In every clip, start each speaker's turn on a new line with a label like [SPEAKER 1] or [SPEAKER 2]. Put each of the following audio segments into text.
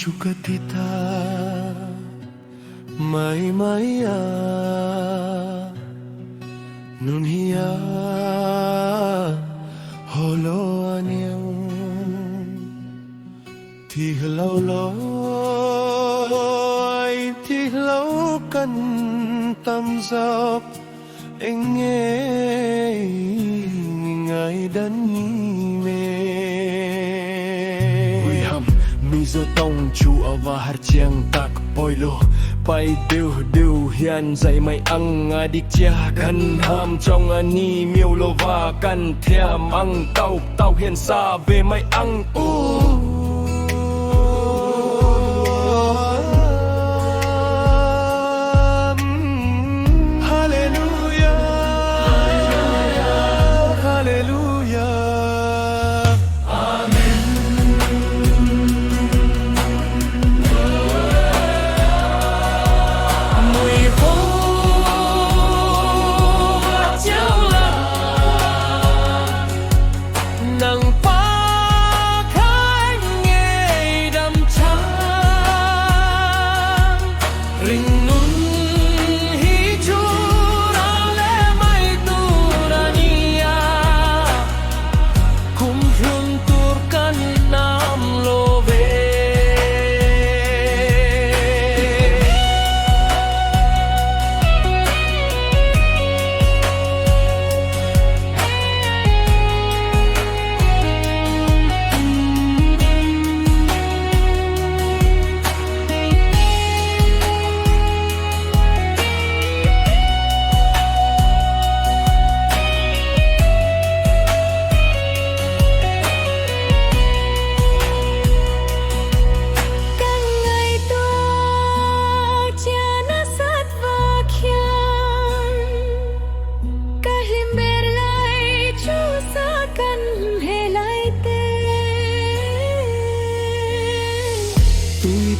[SPEAKER 1] Cukatita may maya nun hiya holo anyang tihlaw loy tihlaw kan tamsap engay ngay dan Mizo tông chu ở và hạt chiang tak poilo pai đều đều hiền dạy mày ăn đi chia gần ham trong ani miêu lô và căn thèm ăn tàu tàu hiền xa về mày ăn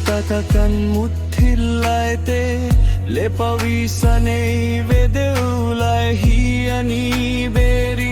[SPEAKER 1] Tatakan muthilai te le pavisane vedeulai hi ani beri